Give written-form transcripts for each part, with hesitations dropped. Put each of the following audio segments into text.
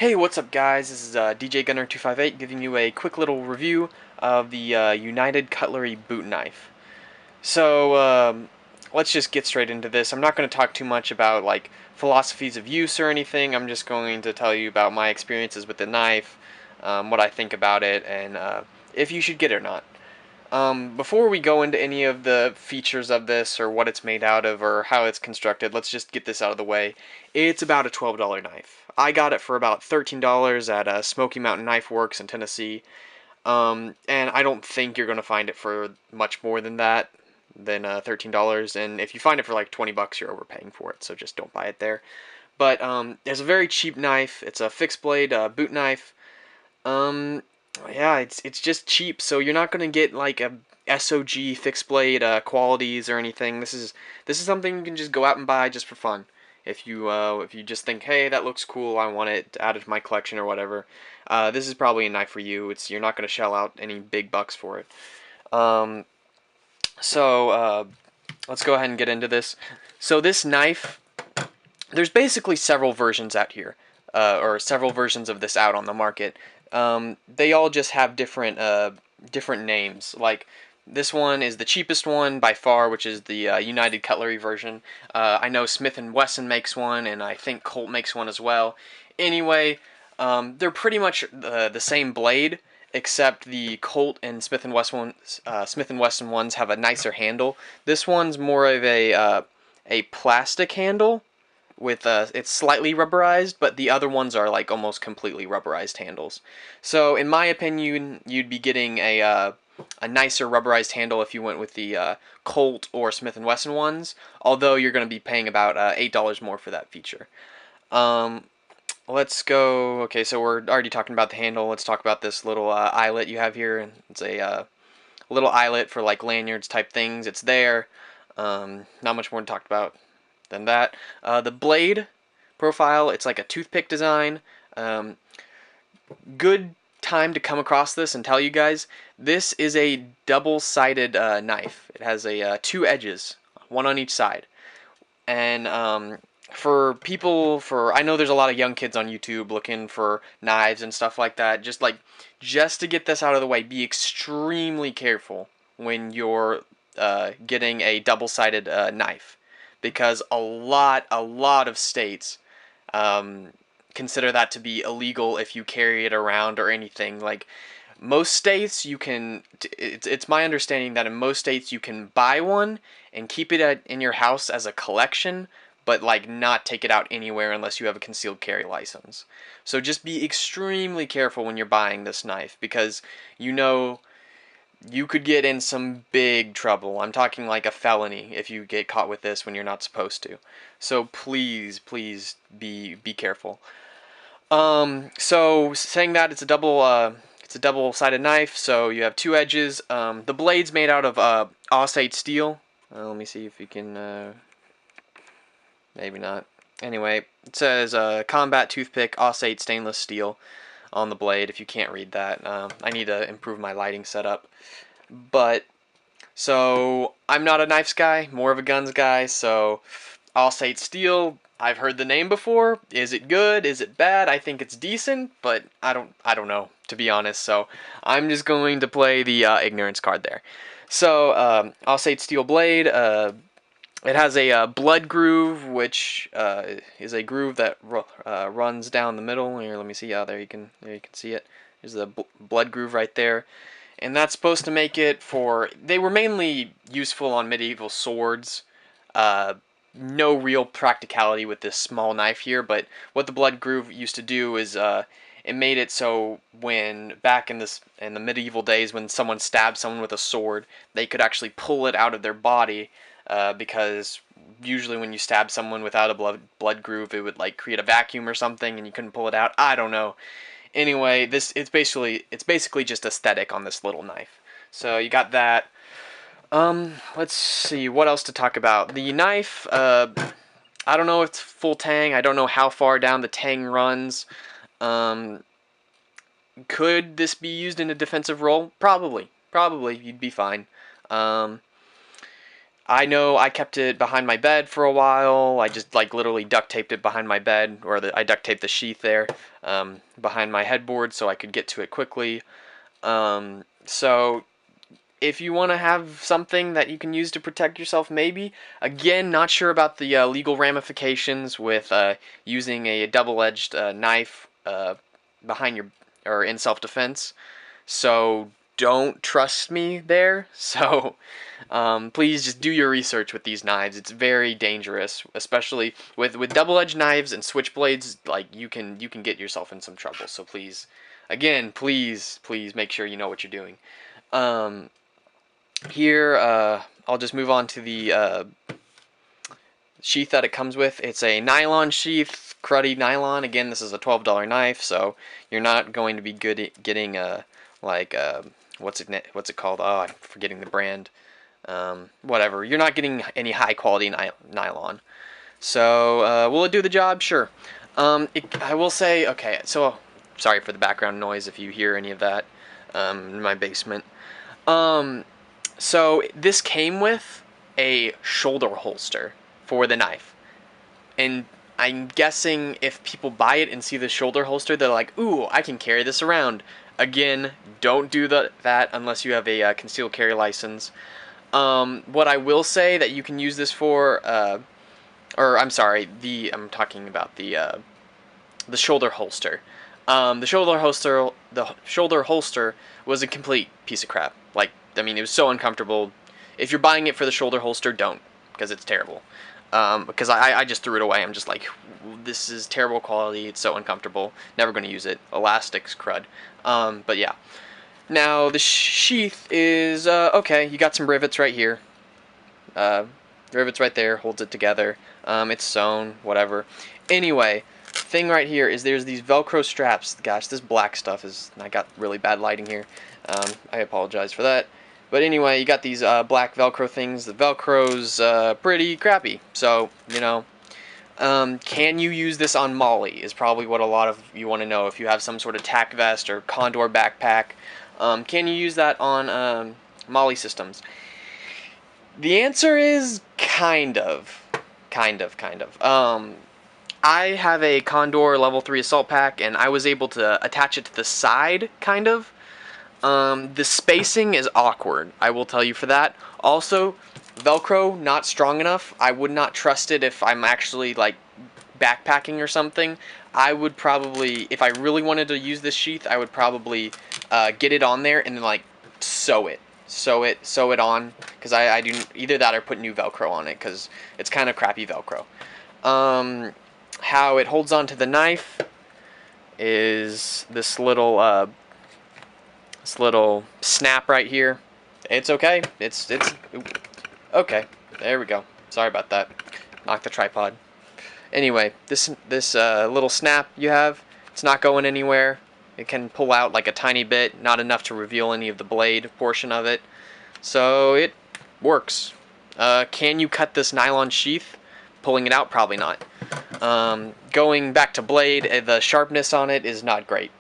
Hey, what's up guys? This is DJ Gunner 258 giving you a quick little review of the United Cutlery boot knife. So, let's just get straight into this. I'm not going to talk too much about like philosophies of use or anything. I'm just going to tell you about my experiences with the knife, what I think about it, and if you should get it or not. Before we go into any of the features of this or what it's made out of or how it's constructed, let's just get this out of the way. It's about a $12 knife. I got it for about $13 at Smoky Mountain Knife Works in Tennessee. And I don't think you're going to find it for much more than that, than $13. And if you find it for like 20 bucks, you're overpaying for it, so just don't buy it there. But it's a very cheap knife. It's a fixed blade boot knife. Um, yeah, it's just cheap, so you're not gonna get like a SOG fixed blade qualities or anything. This is something you can just go out and buy just for fun. If you just think, hey, that looks cool, I want it added to my collection or whatever, this is probably a knife for you. You're not gonna shell out any big bucks for it. Um, so let's go ahead and get into this. So this knife, there's basically several versions out here, or several versions of this out on the market. They all just have different names. Like this one is the cheapest one by far, which is the United Cutlery version. I know Smith and Wesson makes one, and I think Colt makes one as well. Anyway, they're pretty much the same blade, except the Colt and Smith and Wesson ones have a nicer handle. This one's more of a plastic handle with it's slightly rubberized, but the other ones are like almost completely rubberized handles. So in my opinion, you'd be getting a nicer rubberized handle if you went with the Colt or Smith and Wesson ones. Although you're going to be paying about $8 more for that feature. Um, let's go. Okay, so we're already talking about the handle. Let's talk about this little eyelet you have here. It's a little eyelet for like lanyards type things. It's there. Not much more to talk about than that. The blade profile, it's like a toothpick design. Um, Good time to come across this and tell you guys, this is a double-sided knife. It has two edges, one on each side. And for people, I know there's a lot of young kids on YouTube looking for knives and stuff like that. Just to get this out of the way, be extremely careful when you're getting a double-sided knife, because a lot of states um, consider that to be illegal if you carry it around or anything. Like most states, you can. It's my understanding that in most states you can buy one and keep it in your house as a collection, but like not take it out anywhere unless you have a concealed carry license. So just be extremely careful when you're buying this knife, because you know you could get in some big trouble. I'm talking like a felony if you get caught with this when you're not supposed to. So please be careful. So saying that, it's a double-sided knife, so you have two edges. The blade's made out of Aussite steel. Let me see if you can, maybe not. Anyway, it says combat toothpick Aussite stainless steel on the blade. If you can't read that, I need to improve my lighting setup. But so I'm not a knives guy, more of a guns guy. So Aussite steel, I've heard the name before. Is it good? Is it bad? I think it's decent, but I don't know, to be honest. So I'm just going to play the ignorance card there. So Aussite steel blade. It has a blood groove, which is a groove that runs down the middle. Here, let me see. There you can see it. There's the blood groove right there, and that's supposed to make it for. They were mainly useful on medieval swords. Uh, no real practicality with this small knife here, but what the blood groove used to do is it made it so when back in the medieval days when someone stabbed someone with a sword, they could actually pull it out of their body, because usually when you stab someone without a blood groove, it would like create a vacuum or something, and you couldn't pull it out. I don't know. Anyway, it's basically just aesthetic on this little knife. So you got that. Let's see what else to talk about. The knife. I don't know if it's full tang. I don't know how far down the tang runs. Um, could this be used in a defensive role? Probably. Probably. You'd be fine. Um, I know I kept it behind my bed for a while. I just like literally duct taped it behind my bed, or I duct taped the sheath there behind my headboard so I could get to it quickly. So if you want to have something that you can use to protect yourself, maybe. Again, not sure about the legal ramifications with using a double-edged knife behind your or in self-defense. So don't trust me there. So please just do your research with these knives. It's very dangerous, especially with double-edged knives and switchblades. Like you can get yourself in some trouble. So please, again, please make sure you know what you're doing. Here, I'll just move on to the sheath that it comes with. It's a nylon sheath, cruddy nylon. Again, this is a $12 knife, so you're not going to be good at getting like what's it called? Oh, I'm forgetting the brand. Whatever. You're not getting any high quality nylon. So will it do the job? Sure. I will say, okay. So sorry for the background noise if you hear any of that in my basement. So this came with a shoulder holster for the knife. And I'm guessing if people buy it and see the shoulder holster, they're like, ooh, I can carry this around. Again, don't do that unless you have a concealed carry license. What I will say that you can use this for, or I'm sorry, I'm talking about the shoulder holster. The shoulder holster was a complete piece of crap. Like, I mean, it was so uncomfortable. If you're buying it for the shoulder holster, don't, because it's terrible. Because I just threw it away. I'm just like, this is terrible quality. It's so uncomfortable. Never going to use it. Elastic's crud. But yeah. Now the sheath is okay. You got some rivets right here. Rivets right there holds it together. It's sewn, whatever. Anyway, thing right here is there's these Velcro straps. Gosh, this black stuff is. I got really bad lighting here. I apologize for that. But anyway, you got these black Velcro things. The Velcro's pretty crappy. So, you know, can you use this on Molly is probably what a lot of you want to know. If you have some sort of tack vest or Condor backpack, can you use that on Molly systems? The answer is kind of. I have a Condor level 3 assault pack, and I was able to attach it to the side, kind of. The spacing is awkward, I will tell you for that. Also, Velcro, not strong enough. I would not trust it if I'm actually, like, backpacking or something. I would probably, if I really wanted to use this sheath, I would probably get it on there and then, like, sew it on, because I do either that or put new Velcro on it, because it's kind of crappy Velcro. How it holds onto the knife is this little snap right here. It's okay. It's okay. There we go. Sorry about that. Knocked the tripod. Anyway, this little snap you have, it's not going anywhere. It can pull out like a tiny bit, not enough to reveal any of the blade portion of it. So it works. Can you cut this nylon sheath? Pulling it out, probably not. Going back to blade, the sharpness on it is not great.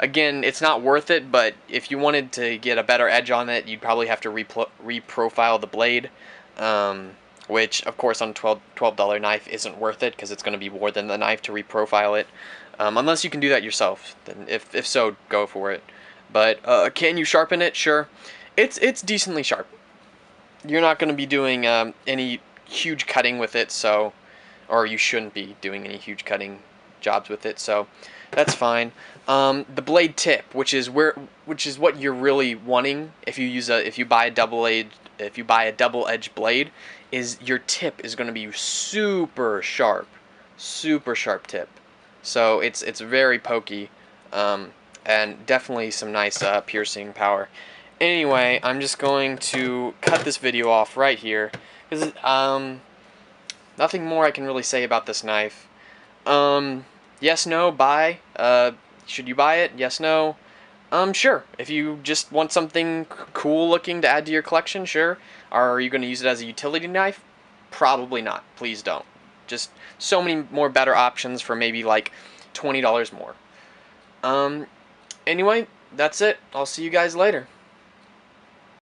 Again, it's not worth it, but if you wanted to get a better edge on it, you'd probably have to reprofile the blade, which, of course, on a $12 knife isn't worth it, because it's going to be more than the knife to reprofile it, unless you can do that yourself. Then, if so, go for it. But can you sharpen it? Sure. It's decently sharp. You're not going to be doing any huge cutting with it, so, or you shouldn't be doing any huge cutting jobs with it, so that's fine. The blade tip, which is what you're really wanting if you buy a double-edged blade, is your tip is going to be super sharp tip. So it's very pokey, and definitely some nice piercing power. Anyway, I'm just going to cut this video off right here, because nothing more I can really say about this knife. Yes, no, buy. Should you buy it? Yes, no. Sure. If you just want something cool looking to add to your collection, sure. Are you going to use it as a utility knife? Probably not. Please don't. Just so many more better options for maybe like $20 more. Anyway, that's it. I'll see you guys later.